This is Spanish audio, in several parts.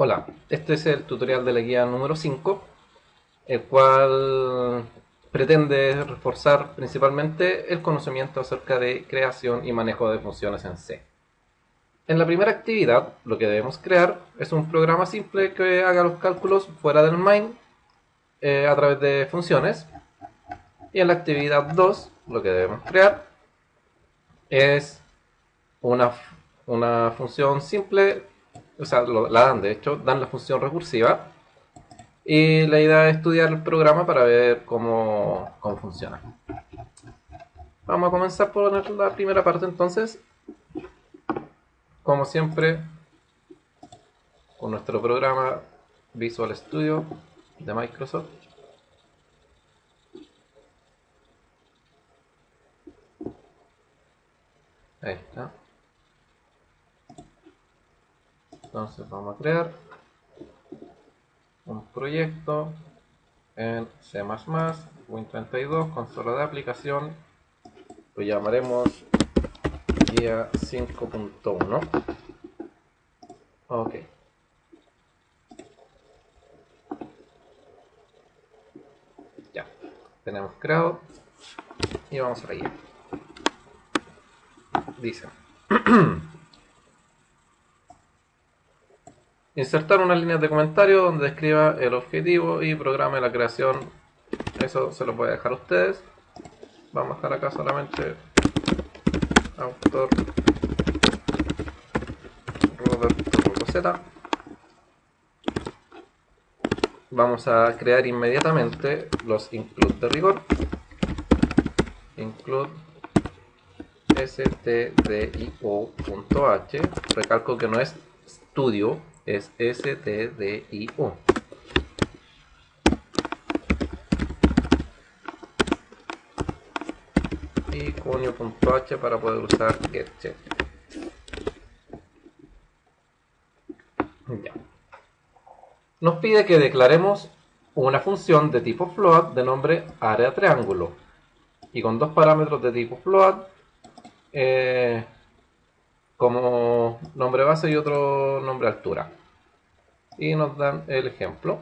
Hola, este es el tutorial de la guía número 5, el cual pretende reforzar principalmente el conocimiento acerca de creación y manejo de funciones en C. En la primera actividad, lo que debemos crear es un programa simple que haga los cálculos fuera del main a través de funciones. Y en la actividad 2, lo que debemos crear es una, una función simple, o sea, la dan de hecho, dan la función recursiva. Y la idea es estudiar el programa para ver cómo funciona. Vamos a comenzar por la primera parte entonces. Como siempre, con nuestro programa Visual Studio de Microsoft. Ahí está. Entonces vamos a crear un proyecto en C++, Win32, consola de aplicación. Lo llamaremos guía 5.1. Ok. Ya. Tenemos creado. Y vamos a la guía. Dice. Insertar unas líneas de comentario donde describa el objetivo y programe la creación. Eso se lo voy a dejar a ustedes. Vamos a dejar acá solamente autor Roberto Rosetta. Vamos a crear inmediatamente los include de rigor. Include stdio.h. Recalco que no es studio, es stdio. Y conio.h para poder usar getCheck. Ya. Nos pide que declaremos una función de tipo float de nombre área triángulo y con dos parámetros de tipo float como nombre base y otro nombre altura. Y nos dan el ejemplo.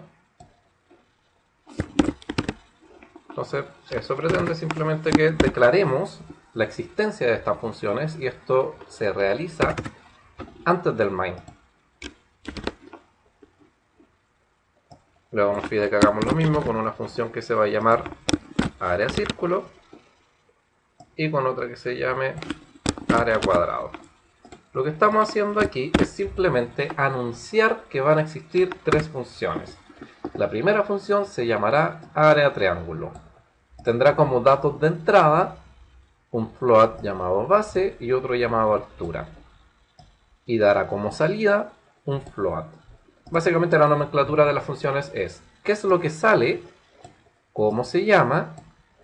Entonces, eso pretende simplemente que declaremos la existencia de estas funciones y esto se realiza antes del main. Luego nos pide que hagamos lo mismo con una función que se va a llamar área círculo y con otra que se llame área cuadrado. Lo que estamos haciendo aquí es simplemente anunciar que van a existir tres funciones. La primera función se llamará área triángulo. Tendrá como datos de entrada un float llamado base y otro llamado altura. Y dará como salida un float. Básicamente la nomenclatura de las funciones es qué es lo que sale, cómo se llama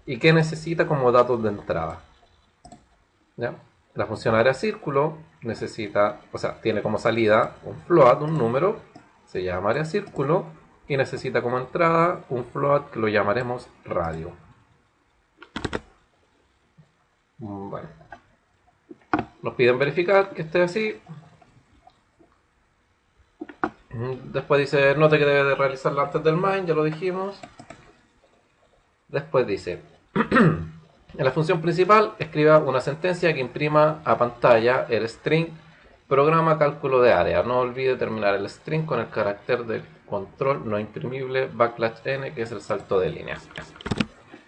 y qué necesita como datos de entrada. ¿Ya? La función área círculo necesita, o sea, tiene como salida un float, un número, se llama área círculo, y necesita como entrada un float que lo llamaremos radio. Bueno, nos piden verificar que esté así. Después dice, note que debe de realizarla antes del main, ya lo dijimos. Después dice, en la función principal escriba una sentencia que imprima a pantalla el string programa cálculo de área. No olvide terminar el string con el carácter de control no imprimible \n, que es el salto de línea.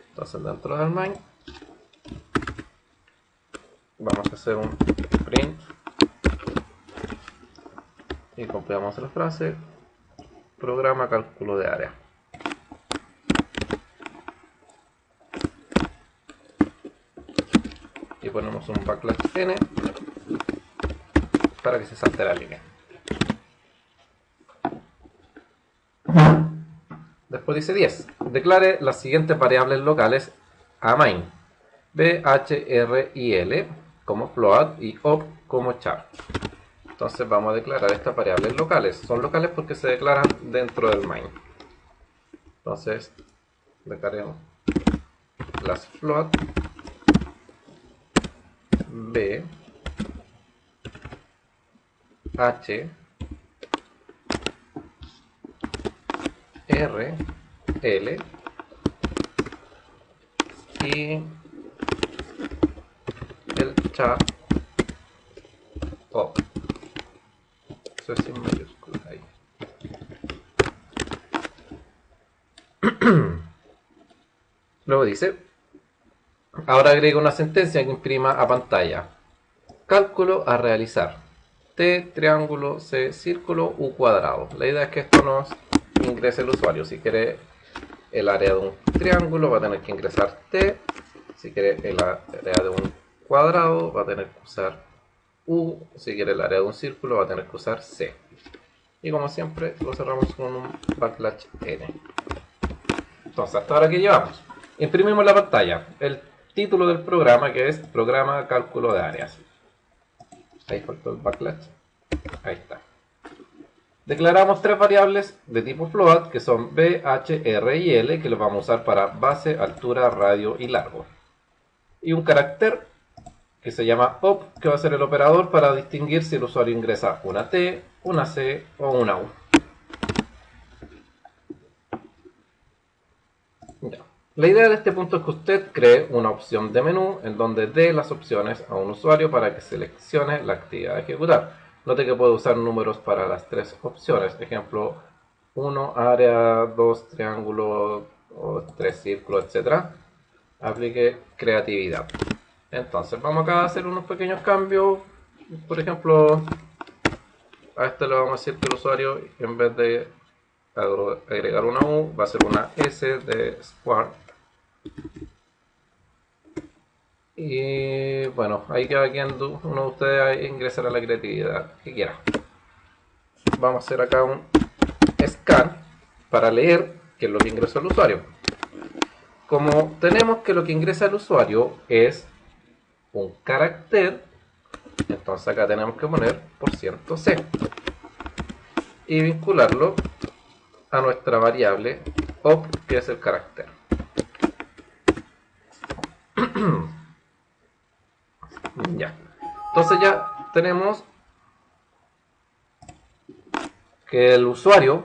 Entonces dentro del main vamos a hacer un print y copiamos la frase programa cálculo de área. Y ponemos un \n para que se salte la línea. Después dice 10. Declare las siguientes variables locales a main. B, H, R y L como float y op como char. Entonces vamos a declarar estas variables locales. Son locales porque se declaran dentro del main. Entonces declaremos las float B, H, R, L y el chat O. Eso es sin mayúsculas ahí. Luego dice, ahora agrega una sentencia que imprima a pantalla. Cálculo a realizar. T, triángulo, C, círculo, U cuadrado. La idea es que esto nos ingrese el usuario. Si quiere el área de un triángulo va a tener que ingresar T. Si quiere el área de un cuadrado va a tener que usar U. Si quiere el área de un círculo va a tener que usar C. Y como siempre lo cerramos con un backslash N. Entonces, hasta ahora que llevamos. Imprimimos la pantalla. El título del programa, que es Programa Cálculo de Áreas. Ahí faltó el backslash. Ahí está. Declaramos tres variables de tipo float, que son B, H, R y L, que los vamos a usar para base, altura, radio y largo. Y un carácter que se llama op, que va a ser el operador para distinguir si el usuario ingresa una T, una C o una U. Ya. La idea de este punto es que usted cree una opción de menú en donde dé las opciones a un usuario para que seleccione la actividad a ejecutar. Note que puede usar números para las tres opciones. Ejemplo, 1, área, 2, triángulo, o 3, círculo, etc. Aplique creatividad. Entonces, vamos acá a hacer unos pequeños cambios. Por ejemplo, a este le vamos a decir que el usuario, en vez de agregar una U, va a ser una S de square. Y bueno, ahí queda quien uno de ustedes ingresará la creatividad que quiera. Vamos a hacer acá un scan para leer qué es lo que ingresó el usuario. Como tenemos que lo que ingresa el usuario es un carácter, entonces acá tenemos que poner %C y vincularlo a nuestra variable op, que es el carácter. Ya. Entonces ya tenemos que el usuario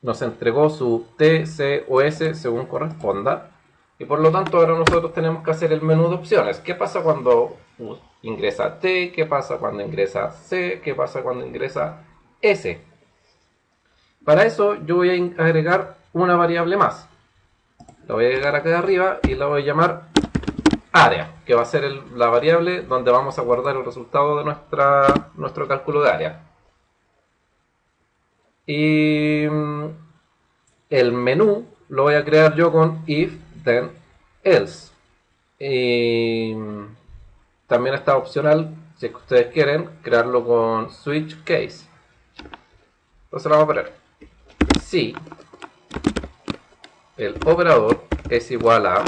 nos entregó su T, C o S según corresponda, y por lo tanto ahora nosotros tenemos que hacer el menú de opciones. ¿Qué pasa cuando ingresa T? ¿Qué pasa cuando ingresa C? ¿Qué pasa cuando ingresa S? Para eso yo voy a agregar una variable más. La voy a agregar acá arriba y la voy a llamar área, que va a ser la variable donde vamos a guardar el resultado de nuestro cálculo de área. Y el menú lo voy a crear yo con if, then, else. Y también está opcional, si es que ustedes quieren, crearlo con switch case. Entonces lo vamos a poner si el operador es igual a,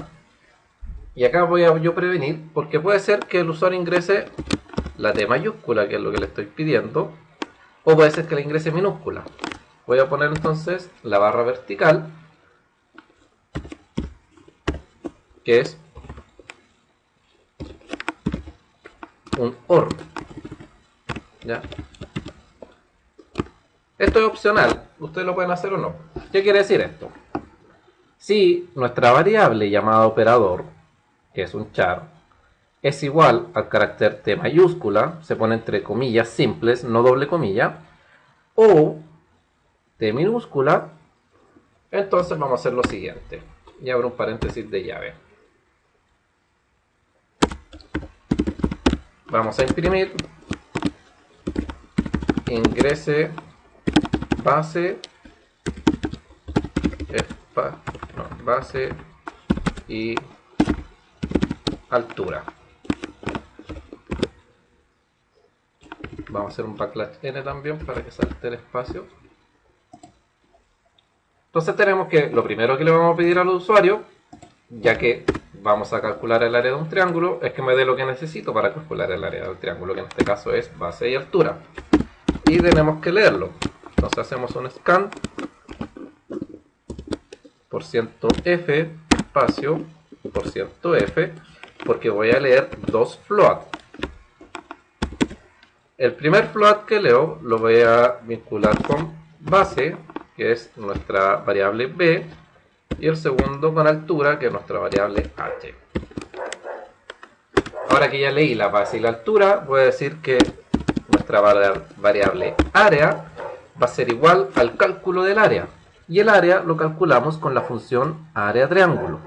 y acá voy a yo prevenir, porque puede ser que el usuario ingrese la T mayúscula, que es lo que le estoy pidiendo, o puede ser que le ingrese minúscula. Voy a poner entonces la barra vertical, que es un OR. ¿Ya? Esto es opcional, ustedes lo pueden hacer o no. ¿Qué quiere decir esto? Si nuestra variable llamada operador, que es un char, es igual al carácter T mayúscula, se pone entre comillas simples, no doble comilla, o T minúscula, entonces vamos a hacer lo siguiente. Y abro un paréntesis de llave. Vamos a imprimir ingrese base base y altura. Vamos a hacer un backslash n también para que salte el espacio. Entonces tenemos que lo primero que le vamos a pedir al usuario, ya que vamos a calcular el área de un triángulo, es que me dé lo que necesito para calcular el área del triángulo, que en este caso es base y altura. Y tenemos que leerlo. Entonces hacemos un scan %f espacio %f, porque voy a leer dos float. El primer float que leo lo voy a vincular con base que es nuestra variable b, y el segundo con altura, que es nuestra variable h. Ahora que ya leí la base y la altura, voy a decir que nuestra variable área va a ser igual al cálculo del área. Y el área lo calculamos con la función área triángulo.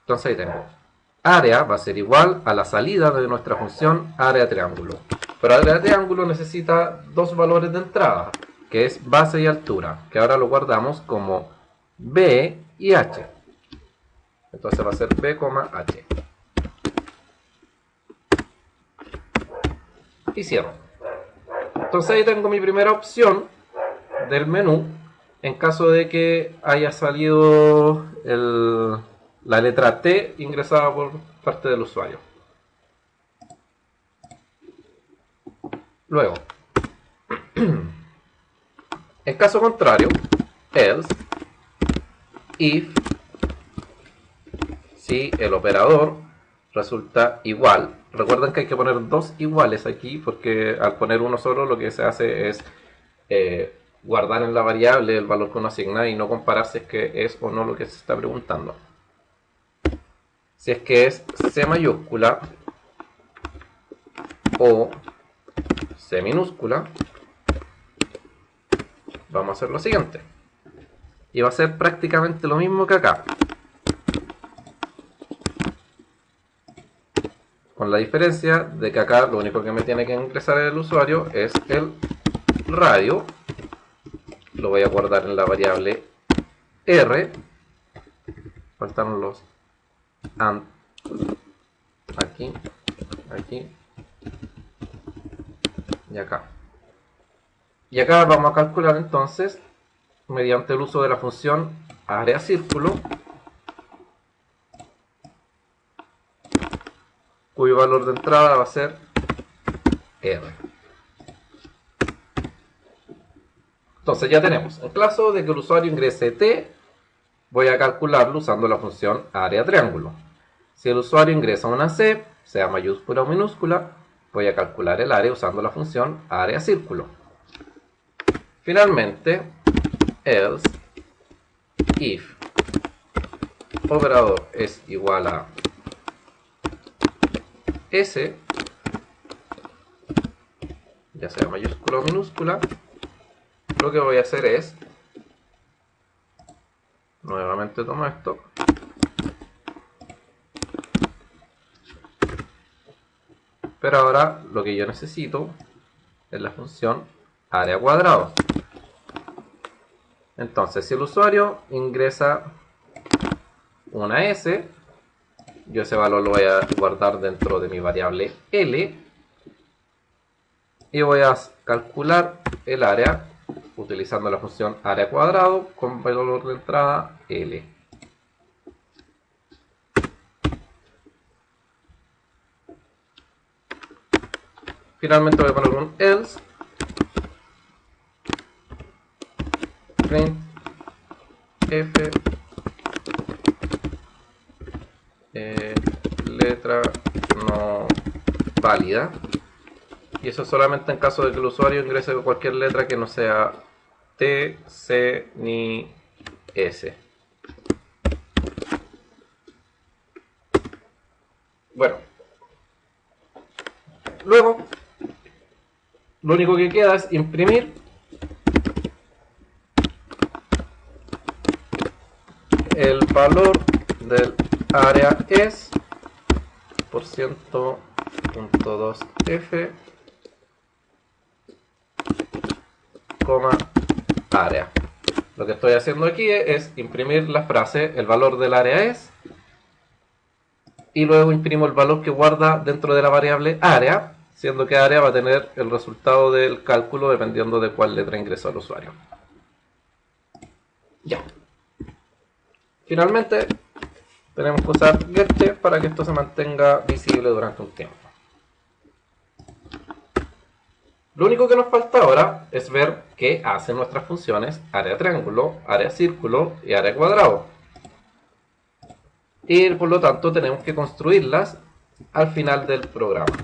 Entonces ahí tengo. Área va a ser igual a la salida de nuestra función área triángulo. Pero área triángulo necesita dos valores de entrada, que es base y altura, que ahora lo guardamos como b y h. Entonces va a ser b, h. Y cierro. Entonces ahí tengo mi primera opción del menú en caso de que haya salido la letra T ingresada por parte del usuario. Luego, en caso contrario, else, if, si el operador resulta igual. Recuerden que hay que poner dos iguales aquí, porque al poner uno solo lo que se hace es guardar en la variable el valor que uno asigna y no comparar si es que es o no lo que se está preguntando. Si es que es C mayúscula o C minúscula, vamos a hacer lo siguiente. Y va a ser prácticamente lo mismo que acá, con la diferencia de que acá lo único que me tiene que ingresar el usuario es el radio. Lo voy a guardar en la variable R. Faltaron los AND. Aquí, aquí y acá. Y acá vamos a calcular entonces, mediante el uso de la función área círculo, cuyo valor de entrada va a ser R. Entonces ya tenemos, en caso de que el usuario ingrese T, voy a calcularlo usando la función área triángulo. Si el usuario ingresa una C, sea mayúscula o minúscula, voy a calcular el área usando la función área círculo. Finalmente, else, if, operador es igual a S, ya sea mayúscula o minúscula, lo que voy a hacer es, nuevamente tomo esto, pero ahora lo que yo necesito es la función área cuadrado. Entonces, si el usuario ingresa una S, yo ese valor lo voy a guardar dentro de mi variable L y voy a calcular el área utilizando la función área cuadrado con valor de entrada L. Finalmente voy a poner un else print f letra no válida, y eso solamente en caso de que el usuario ingrese cualquier letra que no sea T, C ni S. Bueno, luego lo único que queda es imprimir el valor del área es por %.2f, área. Lo que estoy haciendo aquí es imprimir la frase, el valor del área es, y luego imprimo el valor que guarda dentro de la variable área, siendo que área va a tener el resultado del cálculo dependiendo de cuál letra ingresó el usuario. Ya. Finalmente, tenemos que usar getChef para que esto se mantenga visible durante un tiempo. Lo único que nos falta ahora es ver qué hacen nuestras funciones área triángulo, área círculo y área cuadrado. Y por lo tanto tenemos que construirlas al final del programa.